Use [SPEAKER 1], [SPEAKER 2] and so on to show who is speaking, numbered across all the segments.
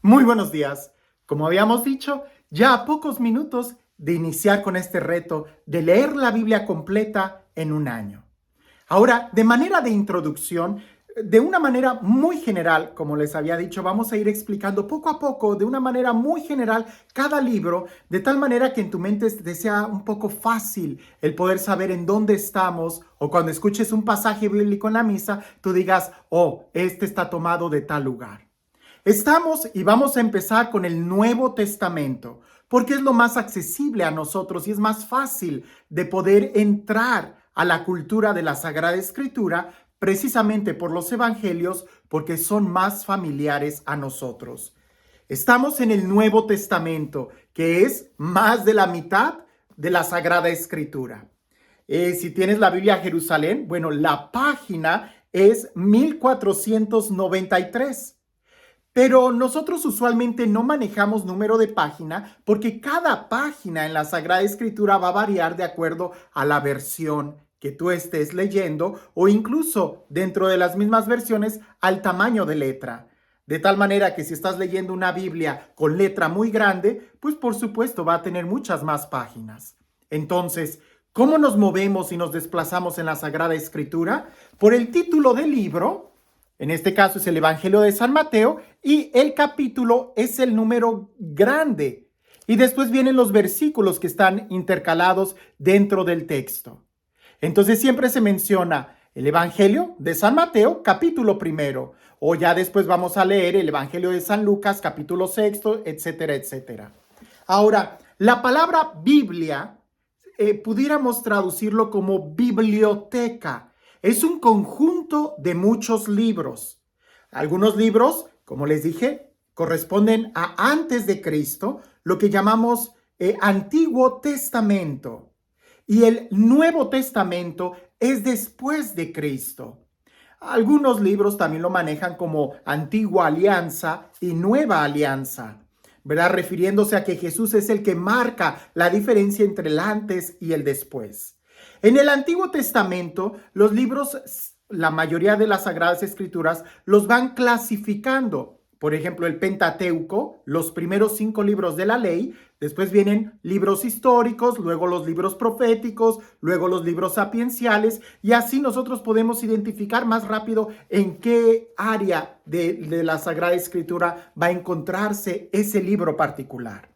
[SPEAKER 1] Muy buenos días. Como habíamos dicho, ya a pocos minutos de iniciar con este reto de leer la Biblia completa en un año. Ahora, de manera de introducción, de una manera muy general, como les había dicho, vamos a ir explicando poco a poco, de una manera muy general, cada libro, de tal manera que en tu mente te sea un poco fácil el poder saber en dónde estamos, o cuando escuches un pasaje bíblico en la misa, tú digas, oh, este está tomado de tal lugar. Estamos y vamos a empezar con el Nuevo Testamento, porque es lo más accesible a nosotros y es más fácil de poder entrar a la cultura de la Sagrada Escritura precisamente por los evangelios, porque son más familiares a nosotros. Estamos en el Nuevo Testamento, que es más de la mitad de la Sagrada Escritura. Si tienes la Biblia Jerusalén, bueno, la página es 1493. Pero nosotros usualmente no manejamos número de página porque cada página en la Sagrada Escritura va a variar de acuerdo a la versión que tú estés leyendo o incluso dentro de las mismas versiones al tamaño de letra. De tal manera que si estás leyendo una Biblia con letra muy grande, pues por supuesto va a tener muchas más páginas. Entonces, ¿cómo nos movemos y nos desplazamos en la Sagrada Escritura? Por el título del libro. En este caso es el Evangelio de San Mateo y el capítulo es el número grande. Y después vienen los versículos que están intercalados dentro del texto. Entonces siempre se menciona el Evangelio de San Mateo, capítulo primero. O ya después vamos a leer el Evangelio de San Lucas, capítulo sexto, etcétera, etcétera. Ahora, la palabra Biblia, pudiéramos traducirlo como biblioteca. Es un conjunto de muchos libros. Algunos libros, como les dije, corresponden a antes de Cristo, lo que llamamos Antiguo Testamento. Y el Nuevo Testamento es después de Cristo. Algunos libros también lo manejan como Antigua Alianza y Nueva Alianza, ¿verdad? Refiriéndose a que Jesús es el que marca la diferencia entre el antes y el después. En el Antiguo Testamento, los libros, la mayoría de las Sagradas Escrituras, los van clasificando. Por ejemplo, el Pentateuco, los primeros 5 libros de la ley, después vienen libros históricos, luego los libros proféticos, luego los libros sapienciales, y así nosotros podemos identificar más rápido en qué área de la Sagrada Escritura va a encontrarse ese libro particular.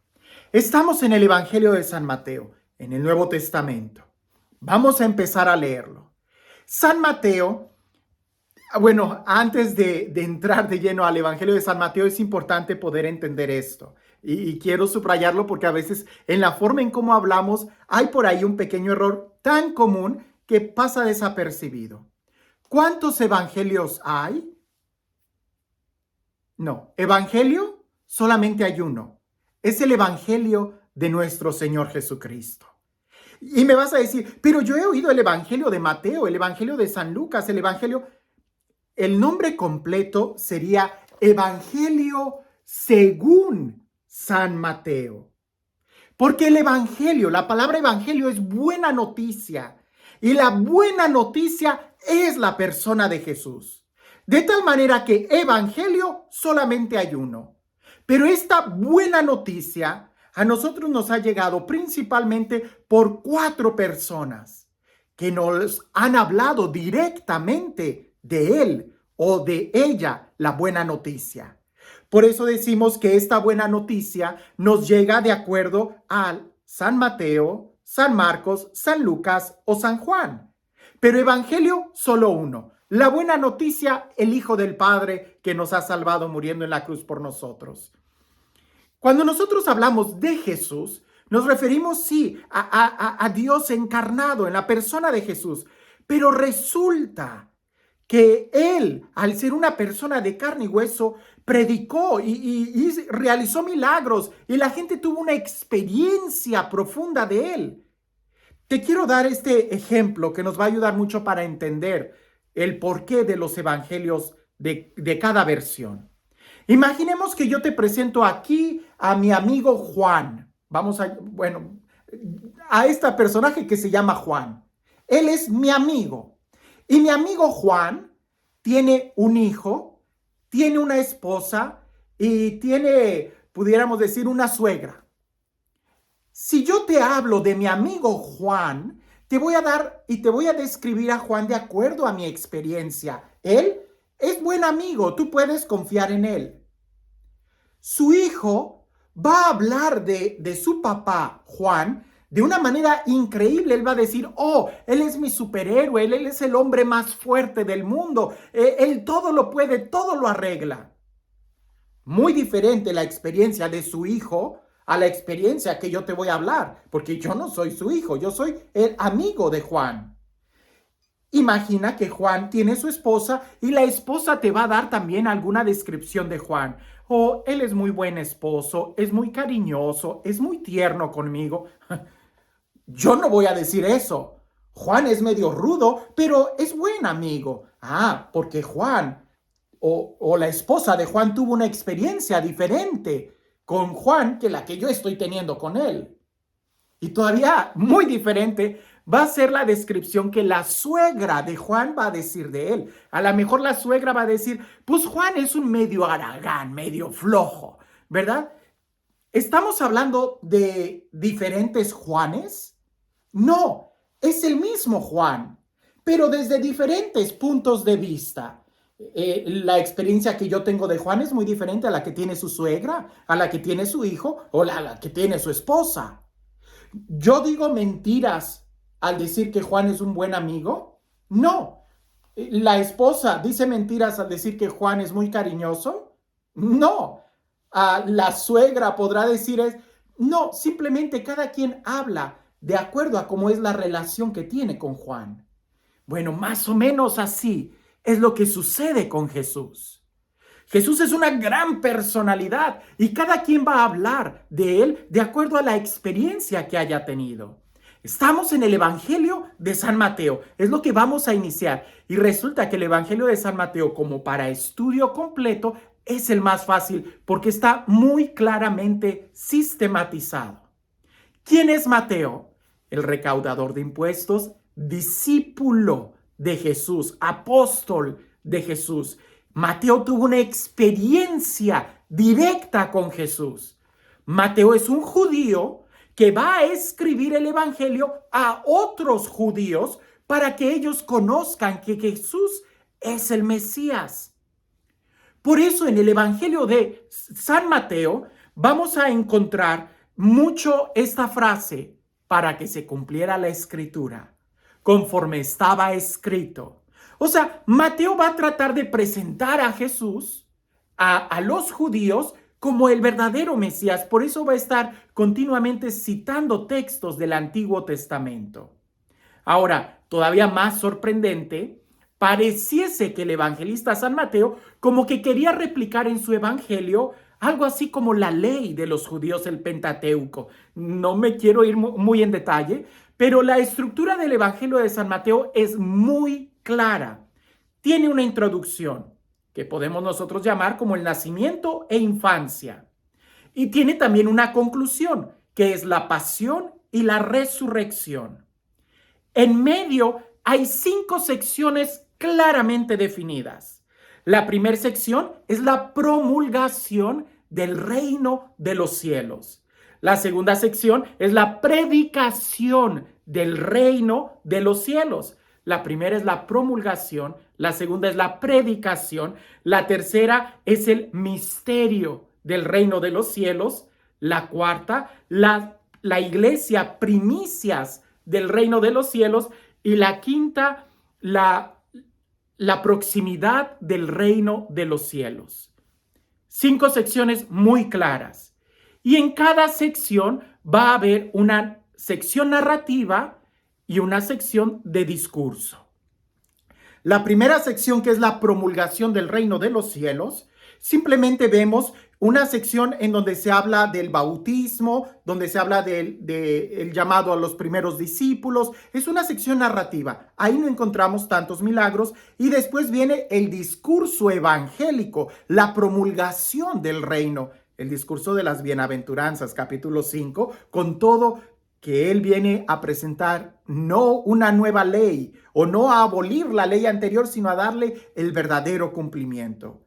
[SPEAKER 1] Estamos en el Evangelio de San Mateo, en el Nuevo Testamento. Vamos a empezar a leerlo. San Mateo, bueno, antes de entrar de lleno al Evangelio de San Mateo, es importante poder entender esto. Y quiero subrayarlo porque a veces en la forma en cómo hablamos hay por ahí un pequeño error tan común que pasa desapercibido. ¿Cuántos evangelios hay? No, evangelio solamente hay uno. Es el Evangelio de nuestro Señor Jesucristo. Y me vas a decir, pero yo he oído el Evangelio de Mateo, el Evangelio de San Lucas, el Evangelio. El nombre completo sería Evangelio según San Mateo. Porque el Evangelio, la palabra Evangelio es buena noticia. Y la buena noticia es la persona de Jesús. De tal manera que Evangelio solamente hay uno. Pero esta buena noticia a nosotros nos ha llegado principalmente por 4 personas que nos han hablado directamente de él o de ella, la buena noticia. Por eso decimos que esta buena noticia nos llega de acuerdo a San Mateo, San Marcos, San Lucas o San Juan. Pero evangelio solo uno. La buena noticia, el Hijo del Padre que nos ha salvado muriendo en la cruz por nosotros. Cuando nosotros hablamos de Jesús, nos referimos, sí, a Dios encarnado en la persona de Jesús. Pero resulta que Él, al ser una persona de carne y hueso, predicó y realizó milagros y la gente tuvo una experiencia profunda de Él. Te quiero dar este ejemplo que nos va a ayudar mucho para entender el porqué de los evangelios de cada versión. Imaginemos que yo te presento aquí a mi amigo Juan. A este personaje que se llama Juan. Él es mi amigo. Y mi amigo Juan tiene un hijo, tiene una esposa y tiene, pudiéramos decir, una suegra. Si yo te hablo de mi amigo Juan, te voy a dar y te voy a describir a Juan de acuerdo a mi experiencia. Él es buen amigo, tú puedes confiar en él. Su hijo va a hablar de su papá, Juan, de una manera increíble. Él va a decir, oh, él es mi superhéroe, él es el hombre más fuerte del mundo, él todo lo puede, todo lo arregla. Muy diferente la experiencia de su hijo a la experiencia que yo te voy a hablar, porque yo no soy su hijo, yo soy el amigo de Juan. Imagina que Juan tiene su esposa y la esposa te va a dar también alguna descripción de Juan. Oh, él es muy buen esposo, es muy cariñoso, es muy tierno conmigo. Yo no voy a decir eso. Juan es medio rudo, pero es buen amigo. Ah, porque Juan o la esposa de Juan tuvo una experiencia diferente con Juan que la que yo estoy teniendo con él. Y todavía muy diferente va a ser la descripción que la suegra de Juan va a decir de él. A lo mejor la suegra va a decir, pues Juan es un medio haragán, medio flojo, ¿verdad? ¿Estamos hablando de diferentes Juanes? No, es el mismo Juan, pero desde diferentes puntos de vista. La experiencia que yo tengo de Juan es muy diferente a la que tiene su suegra, a la que tiene su hijo o a la que tiene su esposa. ¿Yo digo mentiras al decir que Juan es un buen amigo? No. ¿La esposa dice mentiras al decir que Juan es muy cariñoso? No. La suegra podrá decir es, no, simplemente cada quien habla de acuerdo a cómo es la relación que tiene con Juan. Bueno, más o menos así es lo que sucede con Jesús. Jesús es una gran personalidad y cada quien va a hablar de él de acuerdo a la experiencia que haya tenido. Estamos en el Evangelio de San Mateo, es lo que vamos a iniciar. Y resulta que el Evangelio de San Mateo, como para estudio completo, es el más fácil porque está muy claramente sistematizado. ¿Quién es Mateo? El recaudador de impuestos, discípulo de Jesús, apóstol de Jesús. Mateo tuvo una experiencia directa con Jesús. Mateo es un judío que va a escribir el Evangelio a otros judíos para que ellos conozcan que Jesús es el Mesías. Por eso en el Evangelio de San Mateo vamos a encontrar mucho esta frase, para que se cumpliera la escritura, conforme estaba escrito. O sea, Mateo va a tratar de presentar a Jesús, a los judíos, como el verdadero Mesías. Por eso va a estar continuamente citando textos del Antiguo Testamento. Ahora, todavía más sorprendente, pareciese que el evangelista San Mateo como que quería replicar en su evangelio algo así como la ley de los judíos, el Pentateuco. No me quiero ir muy en detalle, pero la estructura del Evangelio de San Mateo es muy clara. Tiene una introducción que podemos nosotros llamar como el nacimiento e infancia. Y tiene también una conclusión, que es la pasión y la resurrección. En medio hay 5 secciones claramente definidas. La primera sección es la promulgación del reino de los cielos. La segunda sección es la predicación del reino de los cielos. La primera es la promulgación, la segunda es la predicación, la tercera es el misterio del reino de los cielos, la cuarta, la iglesia, primicias del reino de los cielos, y la quinta, la proximidad del reino de los cielos. 5 secciones muy claras. Y en cada sección va a haber una sección narrativa y una sección de discurso. La primera sección, que es la promulgación del reino de los cielos, simplemente vemos una sección en donde se habla del bautismo, donde se habla del llamado a los primeros discípulos. Es una sección narrativa. Ahí no encontramos tantos milagros. Y después viene el discurso evangélico, la promulgación del reino, el discurso de las bienaventuranzas, capítulo 5, con todo que él viene a presentar no una nueva ley o no a abolir la ley anterior, sino a darle el verdadero cumplimiento.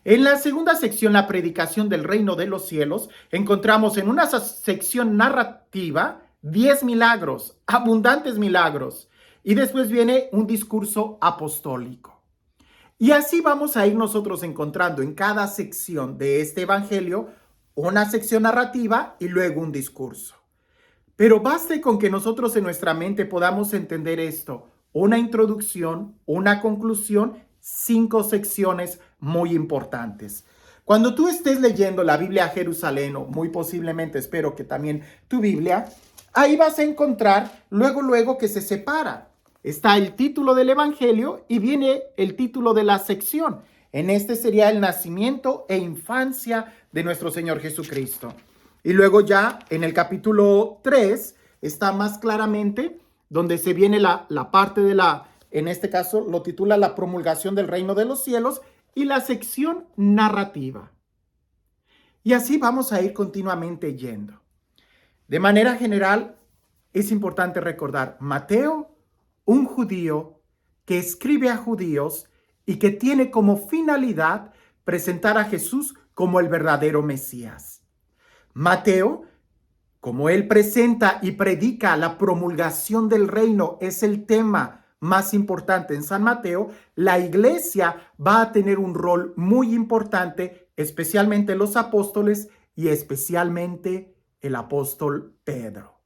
[SPEAKER 1] En la segunda sección, la predicación del reino de los cielos, encontramos en una sección narrativa 10 milagros, abundantes milagros. Y después viene un discurso apostólico. Y así vamos a ir nosotros encontrando en cada sección de este evangelio una sección narrativa y luego un discurso. Pero baste con que nosotros en nuestra mente podamos entender esto: una introducción, una conclusión, 5 secciones muy importantes. Cuando tú estés leyendo la Biblia Jerusalén, o muy posiblemente espero que también tu Biblia, ahí vas a encontrar luego que se separa. Está el título del Evangelio y viene el título de la sección. En este sería el nacimiento e infancia de nuestro Señor Jesucristo. Y luego ya en el capítulo 3 está más claramente donde se viene la parte de en este caso lo titula la promulgación del reino de los cielos y la sección narrativa. Y así vamos a ir continuamente yendo. De manera general, es importante recordar: Mateo, un judío que escribe a judíos y que tiene como finalidad presentar a Jesús como el verdadero Mesías. Mateo, como él presenta y predica la promulgación del reino, es el tema más importante en San Mateo. La iglesia va a tener un rol muy importante, especialmente los apóstoles y especialmente el apóstol Pedro.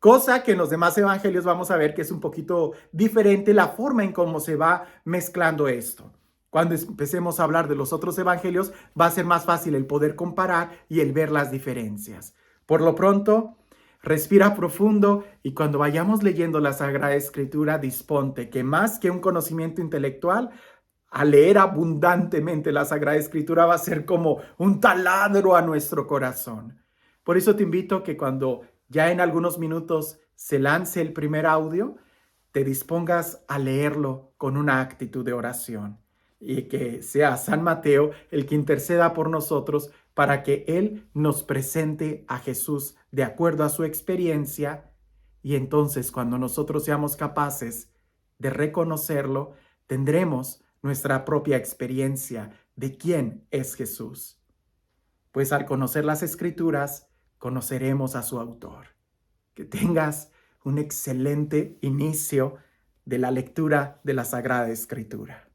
[SPEAKER 1] Cosa que en los demás evangelios vamos a ver que es un poquito diferente la forma en cómo se va mezclando esto. Cuando empecemos a hablar de los otros evangelios, va a ser más fácil el poder comparar y el ver las diferencias. Por lo pronto, respira profundo y cuando vayamos leyendo la Sagrada Escritura, disponte que más que un conocimiento intelectual, al leer abundantemente la Sagrada Escritura va a ser como un taladro a nuestro corazón. Por eso te invito que cuando ya en algunos minutos se lance el primer audio, te dispongas a leerlo con una actitud de oración y que sea San Mateo el que interceda por nosotros para que Él nos presente a Jesús de acuerdo a su experiencia, y entonces cuando nosotros seamos capaces de reconocerlo, tendremos nuestra propia experiencia de quién es Jesús. Pues al conocer las Escrituras, conoceremos a su autor. Que tengas un excelente inicio de la lectura de la Sagrada Escritura.